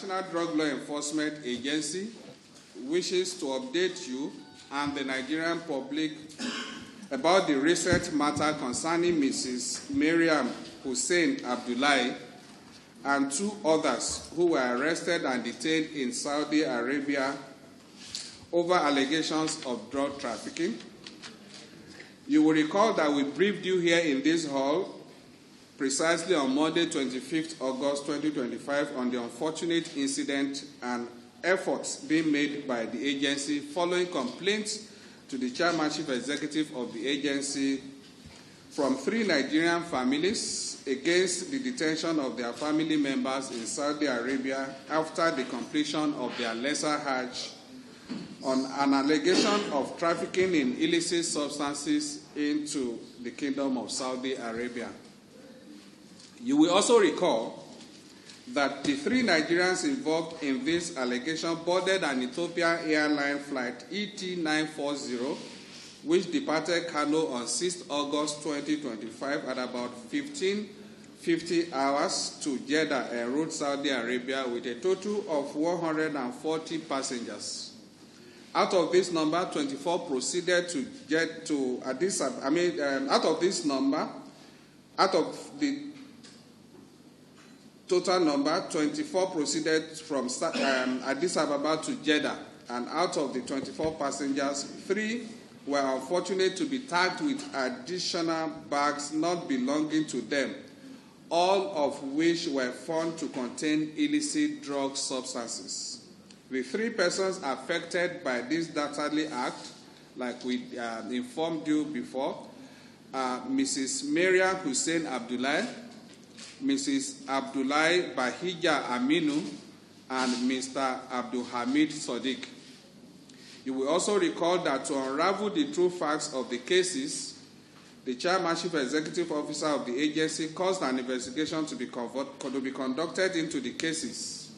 National Drug Law Enforcement Agency wishes to update you and the Nigerian public about the recent matter concerning Mrs. Mariam Hussein Abdullahi and two others who were arrested and detained in Saudi Arabia over allegations of drug trafficking. You will recall that we briefed you here in this hall precisely on Monday, 25th August 2025, on the unfortunate incident and efforts being made by the agency following complaints to the chairmanship executive of the agency from 3 Nigerian families against the detention of their family members in Saudi Arabia after the completion of their lesser Hajj on an allegation of trafficking in illicit substances into the Kingdom of Saudi Arabia. You will also recall that the 3 Nigerians involved in this allegation boarded an Ethiopian airline flight ET940, which departed Kano on 6th August 2025 at about 15:50 hours to Jeddah en route Saudi Arabia with a total of 140 passengers. Out of this number, 24 proceeded to get to Addis Ababa. Out of the total number, 24 proceeded from Addis Ababa to Jeddah, and out of the 24 passengers, 3 were unfortunate to be tagged with additional bags not belonging to them, all of which were found to contain illicit drug substances. The 3 persons affected by this dastardly act, like we informed you before, are Mrs. Mariam Hussein Abdullahi, Mrs. Abdullahi Bahija Aminu, and Mr. Abdul Hamid Sadiq. You will also recall that to unravel the true facts of the cases, the chairmanship executive officer of the agency caused an investigation to be conducted into the cases,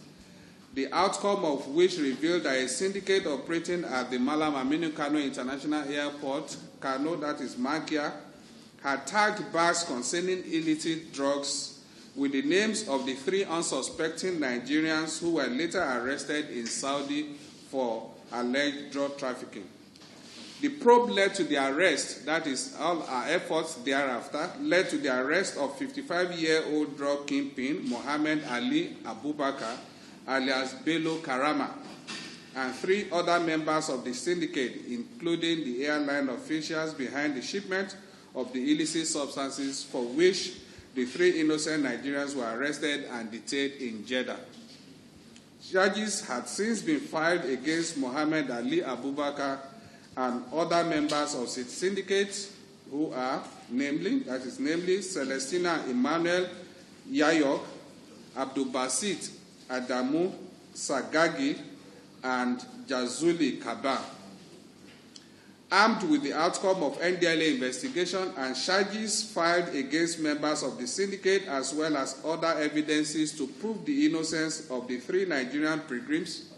the outcome of which revealed that a syndicate operating at the Malam Aminu Kano International Airport, Kano, that is Makia, had tagged bags containing illicit drugs with the names of the 3 unsuspecting Nigerians who were later arrested in Saudi for alleged drug trafficking. The probe led to the arrest, that is, all our efforts thereafter, led to the arrest of 55-year-old drug kingpin Mohammed Ali Abubakar, alias Bello Karama, and 3 other members of the syndicate, including the airline officials behind the shipment of the illicit substances for which the 3 innocent Nigerians were arrested and detained in Jeddah. Charges had since been filed against Mohammed Ali Abubakar and other members of the syndicate who are namely Celestina Emmanuel Yayok, Abdul Basit Adamu Sagagi, and Jazuli Kaba. Armed with the outcome of NDLA investigation and charges filed against members of the syndicate as well as other evidences to prove the innocence of the 3 Nigerian pilgrims,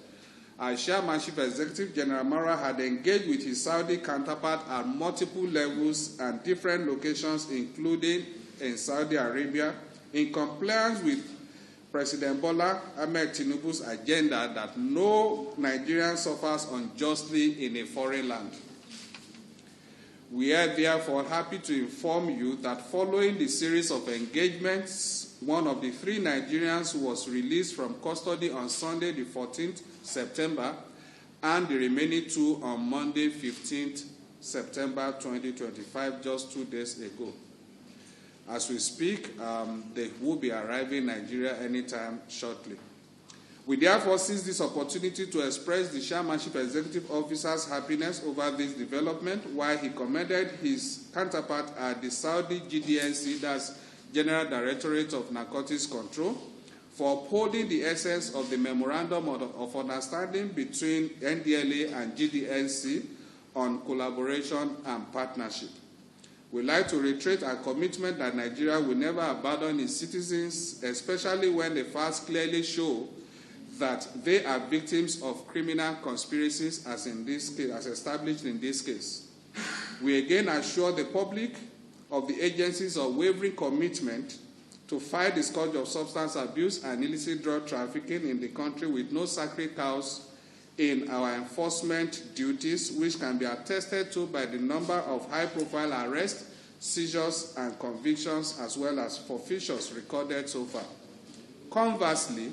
our chairmanship executive, General Mara, had engaged with his Saudi counterpart at multiple levels and different locations, including in Saudi Arabia, in compliance with President Bola Ahmed Tinubu's agenda that no Nigerian suffers unjustly in a foreign land. We are therefore happy to inform you that following the series of engagements, one of the 3 Nigerians was released from custody on Sunday, the 14th September, and the remaining 2 on Monday, 15th September 2025, just 2 days ago. As we speak, they will be arriving in Nigeria anytime shortly. We therefore seize this opportunity to express the chairmanship executive officer's happiness over this development, while he commended his counterpart at the Saudi GDNC, that's General Directorate of Narcotics Control, for upholding the essence of the Memorandum of Understanding between NDLA and GDNC on collaboration and partnership. We'd like to reiterate our commitment that Nigeria will never abandon its citizens, especially when the facts clearly show that they are victims of criminal conspiracies, as in this case, as established in this case. We again assure the public of the agency's unwavering commitment to fight the scourge of substance abuse and illicit drug trafficking in the country with no sacred cows in our enforcement duties, which can be attested to by the number of high-profile arrests, seizures, and convictions, as well as forfeitures recorded so far. Conversely,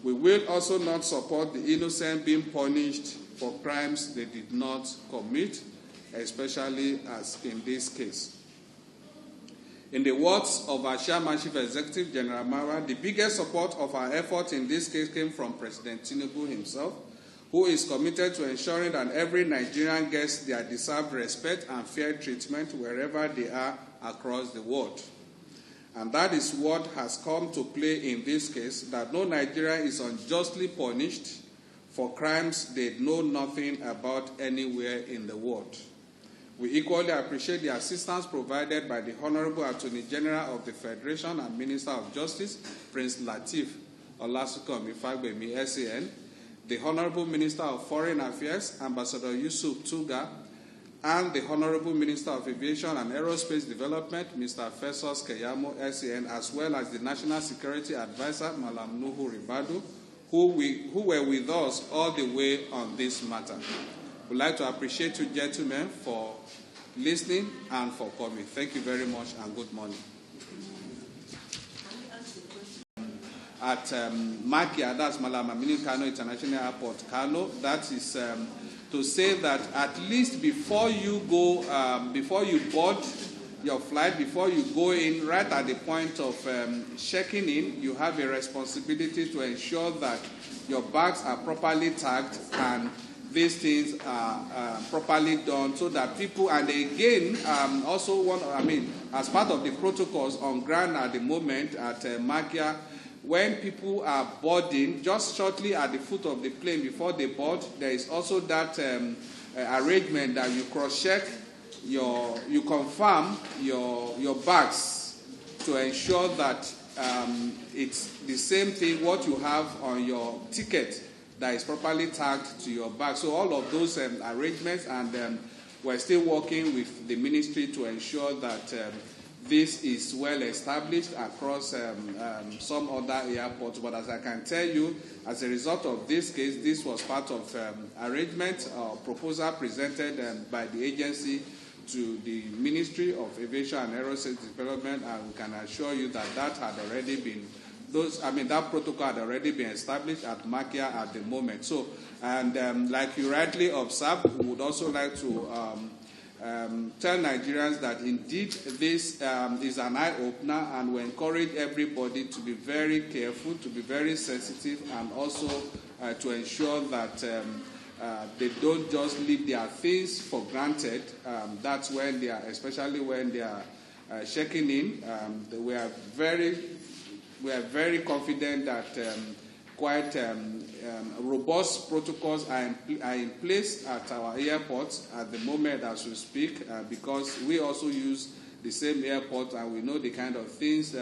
we will also not support the innocent being punished for crimes they did not commit, especially as in this case. In the words of our Chairman Chief Executive, General Mara, the biggest support of our effort in this case came from President Tinubu himself, who is committed to ensuring that every Nigerian gets their deserved respect and fair treatment wherever they are across the world. And that is what has come to play in this case, that no Nigerian is unjustly punished for crimes they know nothing about anywhere in the world. We equally appreciate the assistance provided by the Honorable Attorney General of the Federation and Minister of Justice, Prince Lateef Olasunkami Fagbemi, SAN, the Honorable Minister of Foreign Affairs, Ambassador Yusuf Tuga, and the Honorable Minister of Aviation and Aerospace Development, Mr. Festus Keyamo, SAN, as well as the National Security Advisor, Malam Nuhu Ribadu, who were with us all the way on this matter. We'd like to appreciate you, gentlemen, for listening and for coming. Thank you very much and good morning. At Makia, that's Malam Aminu Kano International Airport, Kano, that is to say that at least before you go, before you board your flight, before you go in, right at the point of checking in, you have a responsibility to ensure that your bags are properly tagged and these things are properly done so that people, and again, also as part of the protocols on ground at the moment at Makia, when people are boarding, just shortly at the foot of the plane before they board, there is also that arrangement that you cross-check, you confirm your bags to ensure that it's the same thing, what you have on your ticket, that is properly tagged to your bag. So all of those arrangements, and we're still working with the ministry to ensure that this is well established across some other airports. But as I can tell you, as a result of this case, this was part of arrangement or proposal presented by the agency to the Ministry of Aviation and Aerospace Development, and we can assure you that that had already been that protocol had already been established at Makia at the moment. So, and like you rightly observed, we would also like to tell Nigerians that indeed this is an eye-opener, and we encourage everybody to be very careful, to be very sensitive, and also to ensure that they don't just leave their things for granted. That's when they are, especially when they are checking in. We are very confident that quite robust protocols are in place at our airports at the moment as we speak, because we also use the same airport and we know the kind of things,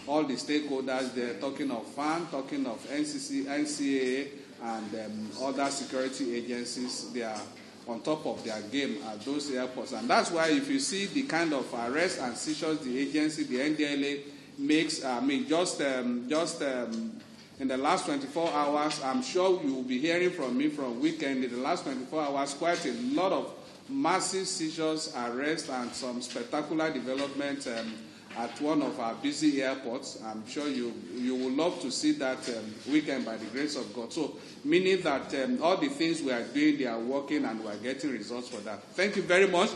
all the stakeholders there, talking of FAN, talking of NCAA, and other security agencies, they are on top of their game at those airports. And that's why if you see the kind of arrests and seizures the agency, the NDLA, makes, just in the last 24 hours, I'm sure you will be hearing from me from weekend, in the last 24 hours, quite a lot of massive seizures, arrests, and some spectacular developments at one of our busy airports. I'm sure you will love to see that weekend by the grace of God. So, meaning that all the things we are doing, they are working and we are getting results for that. Thank you very much.